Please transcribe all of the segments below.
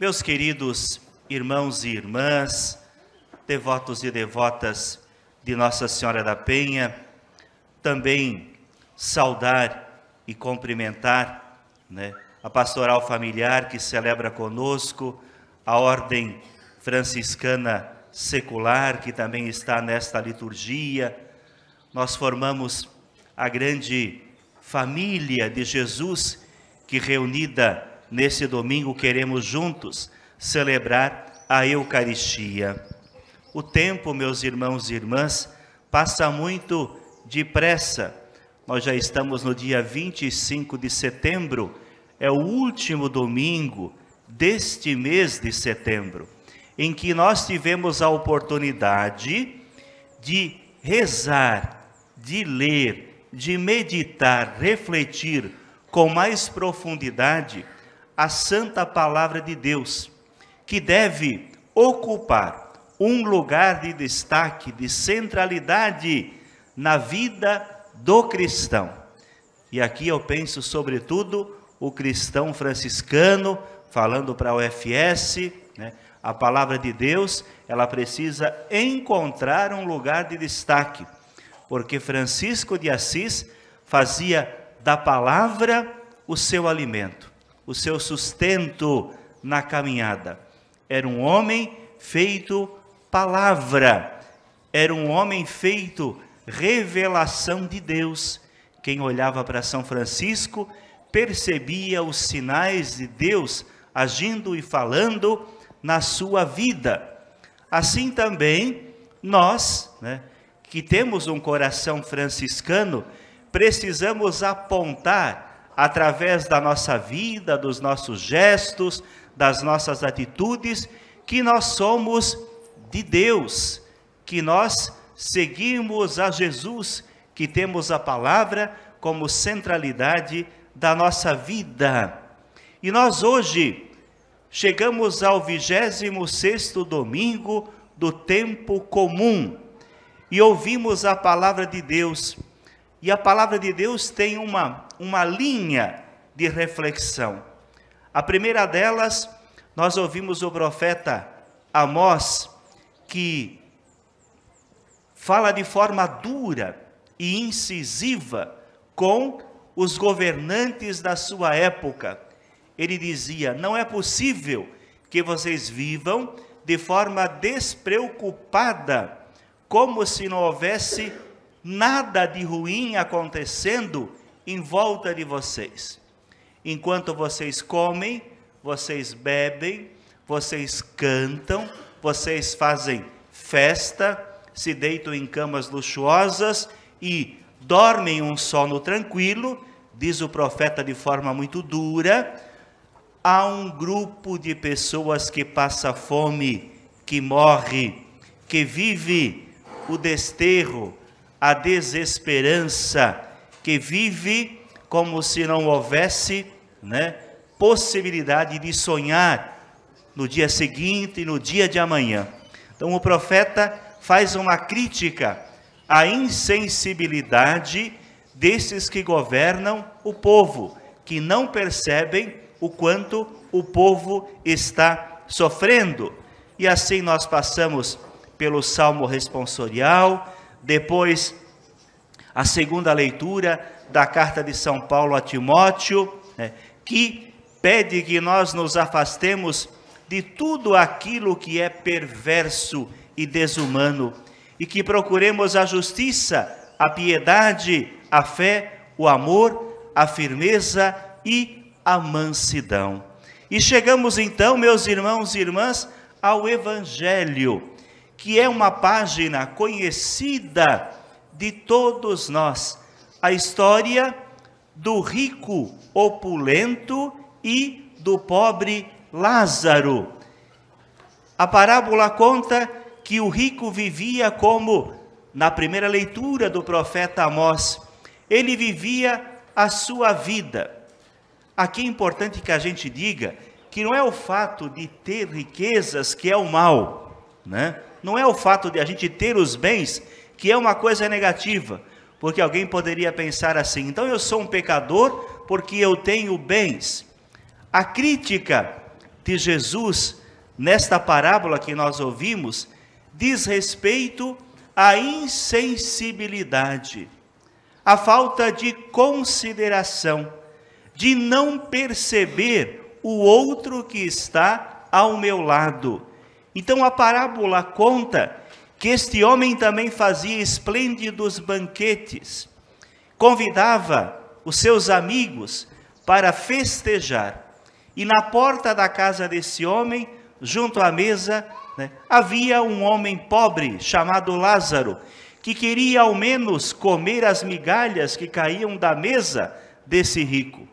Meus queridos irmãos e irmãs, devotos e devotas de Nossa Senhora da Penha, também saudar e cumprimentar, a pastoral familiar que celebra conosco, a ordem franciscana secular que também está nesta liturgia. Nós formamos a grande família de Jesus que, reunida nesse domingo, queremos juntos celebrar a Eucaristia. O tempo, meus irmãos e irmãs, passa muito depressa. Nós já estamos no dia 25 de setembro, é o último domingo deste mês de setembro, em que nós tivemos a oportunidade de rezar, de ler, de meditar, refletir com mais profundidade a Santa Palavra de Deus, que deve ocupar um lugar de destaque, de centralidade na vida do cristão. E aqui eu penso, sobretudo, o cristão franciscano, falando para a UFS, a Palavra de Deus, ela precisa encontrar um lugar de destaque, porque Francisco de Assis fazia da palavra o seu alimento, o seu sustento na caminhada. Era um homem feito palavra, era um homem feito revelação de Deus. Quem olhava para São Francisco percebia os sinais de Deus agindo e falando na sua vida. Assim também nós, que temos um coração franciscano, precisamos apontar através da nossa vida, dos nossos gestos, das nossas atitudes, que nós somos de Deus, que nós seguimos a Jesus, que temos a palavra como centralidade da nossa vida. E nós hoje chegamos ao 26º domingo do tempo comum e ouvimos a palavra de Deus. E a palavra de Deus tem uma linha de reflexão. A primeira delas, nós ouvimos o profeta Amós, que fala de forma dura e incisiva com os governantes da sua época. Ele dizia: não é possível que vocês vivam de forma despreocupada, como se não houvesse nada de ruim acontecendo em volta de vocês. Enquanto vocês comem, vocês bebem, vocês cantam, vocês fazem festa, se deitam em camas luxuosas e dormem um sono tranquilo, diz o profeta de forma muito dura, há um grupo de pessoas que passa fome, que morre, que vive o desterro, a desesperança, que vive como se não houvesse possibilidade de sonhar no dia seguinte e no dia de amanhã. Então o profeta faz uma crítica à insensibilidade desses que governam o povo, que não percebem o quanto o povo está sofrendo. E assim nós passamos pelo Salmo responsorial, depois a segunda leitura da carta de São Paulo a Timóteo, que pede que nós nos afastemos de tudo aquilo que é perverso e desumano, e que procuremos a justiça, a piedade, a fé, o amor, a firmeza e a mansidão. E chegamos então, meus irmãos e irmãs, ao Evangelho, que é uma página conhecida de todos nós, a história do rico opulento e do pobre Lázaro. A parábola conta que o rico vivia como, na primeira leitura do profeta Amós, ele vivia a sua vida. Aqui é importante que a gente diga que não é o fato de ter riquezas que é o mal, Não é o fato de a gente ter os bens que é uma coisa negativa, porque alguém poderia pensar assim: então eu sou um pecador porque eu tenho bens. A crítica de Jesus, nesta parábola que nós ouvimos, diz respeito à insensibilidade, à falta de consideração, de não perceber o outro que está ao meu lado. Então a parábola conta que este homem também fazia esplêndidos banquetes, convidava os seus amigos para festejar. E na porta da casa desse homem, junto à mesa, havia um homem pobre chamado Lázaro, que queria ao menos comer as migalhas que caíam da mesa desse rico.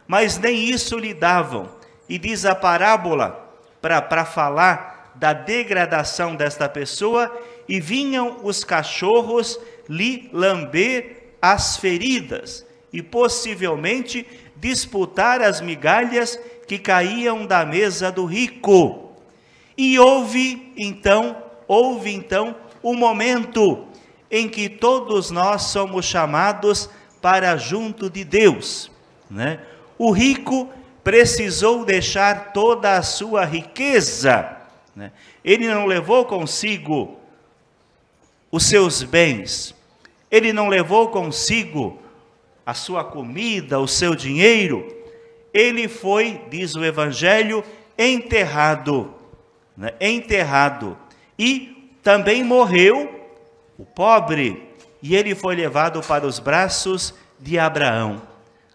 Mas nem isso lhe davam. E diz a parábola, para falar da degradação desta pessoa, e vinham os cachorros lhe lamber as feridas, e possivelmente disputar as migalhas que caíam da mesa do rico. E houve então o momento em que todos nós somos chamados para junto de Deus, né? O rico precisou deixar toda a sua riqueza, né? Ele não levou consigo os seus bens, ele não levou consigo a sua comida, o seu dinheiro. Ele foi, diz o Evangelho, enterrado, né? Enterrado. E também morreu o pobre, e ele foi levado para os braços de Abraão.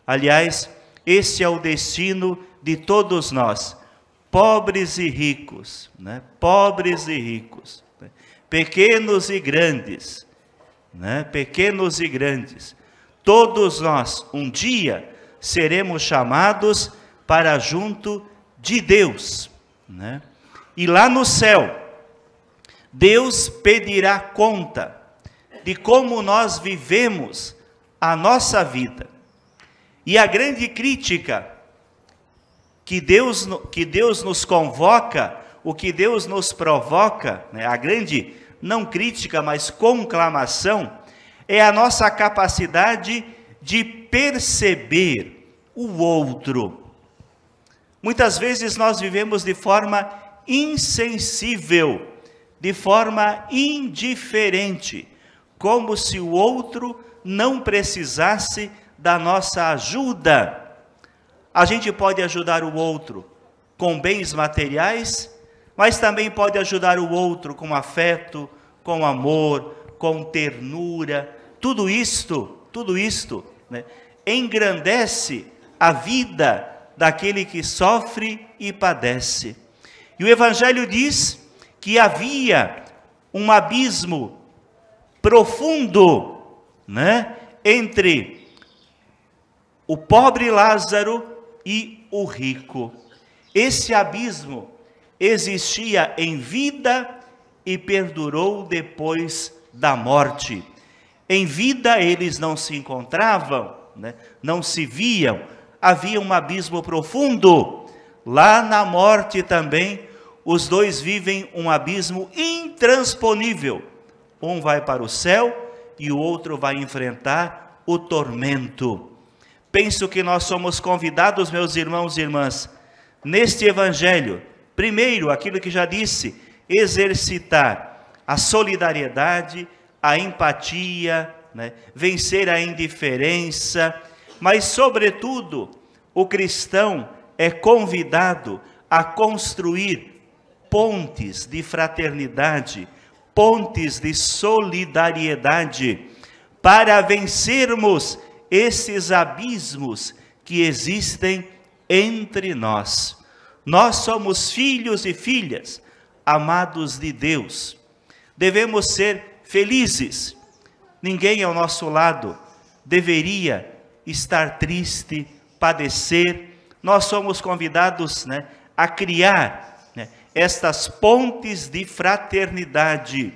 Aliás, esse é o destino de todos nós, pobres e ricos, né? Pobres e ricos, né? Pequenos e grandes, né? Pequenos e grandes. Todos nós, um dia, seremos chamados para junto de Deus, né? E lá no céu, Deus pedirá conta de como nós vivemos a nossa vida. E a grande crítica que Deus nos convoca, o que Deus nos provoca, né? A grande, não crítica, mas conclamação, é a nossa capacidade de perceber o outro. Muitas vezes nós vivemos de forma insensível, de forma indiferente, como se o outro não precisasse da nossa ajuda. A gente pode ajudar o outro com bens materiais, mas também pode ajudar o outro com afeto, com amor, com ternura. Tudo isto, né, engrandece a vida daquele que sofre e padece. E o Evangelho diz que havia um abismo profundo, né, entre o pobre Lázaro e o rico. Esse abismo existia em vida e perdurou depois da morte. Em vida eles não se encontravam, né? Não se viam, havia um abismo profundo. Lá na morte também, os dois vivem um abismo intransponível. Um vai para o céu e o outro vai enfrentar o tormento. Penso que nós somos convidados, meus irmãos e irmãs, neste Evangelho, primeiro, aquilo que já disse, exercitar a solidariedade, a empatia, né? Vencer a indiferença, mas, sobretudo, o cristão é convidado a construir pontes de fraternidade, pontes de solidariedade, para vencermos esses abismos que existem entre nós. Nós somos filhos e filhas, amados de Deus. Devemos ser felizes. Ninguém ao nosso lado deveria estar triste, padecer. Nós somos convidados, né, a criar, né, estas pontes de fraternidade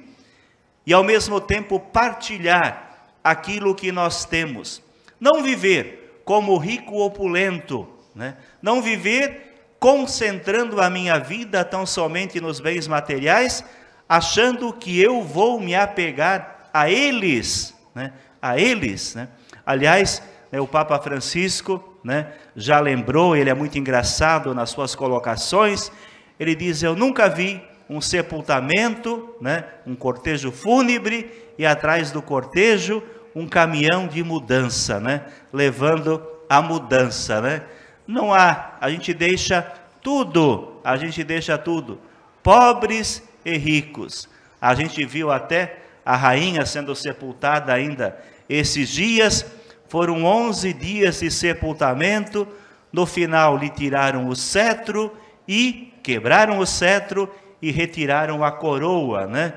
e ao mesmo tempo partilhar aquilo que nós temos. Não viver como rico opulento, né? Não viver concentrando a minha vida tão somente nos bens materiais, achando que eu vou me apegar a eles, né? A eles, né? Aliás, o Papa Francisco, né, já lembrou, ele é muito engraçado nas suas colocações. Ele diz: eu nunca vi um sepultamento, né, um cortejo fúnebre, e atrás do cortejo um caminhão de mudança, né, levando a mudança, né? Não há, a gente deixa tudo, pobres e ricos. A gente viu até a rainha sendo sepultada ainda esses dias. Foram 11 dias de sepultamento. No final lhe tiraram o cetro e quebraram o cetro e retiraram a coroa, né?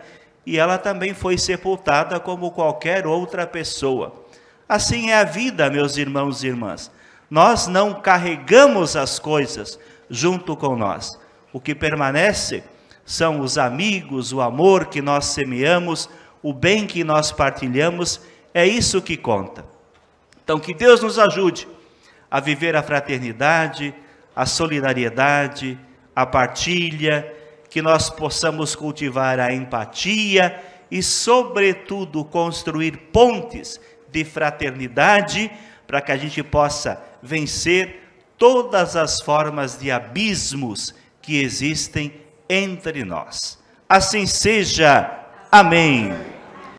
E ela também foi sepultada como qualquer outra pessoa. Assim é a vida, meus irmãos e irmãs. Nós não carregamos as coisas junto com nós. O que permanece são os amigos, o amor que nós semeamos, o bem que nós partilhamos, é isso que conta. Então, que Deus nos ajude a viver a fraternidade, a solidariedade, a partilha, que nós possamos cultivar a empatia e, sobretudo, construir pontes de fraternidade para que a gente possa vencer todas as formas de abismos que existem entre nós. Assim seja. Amém.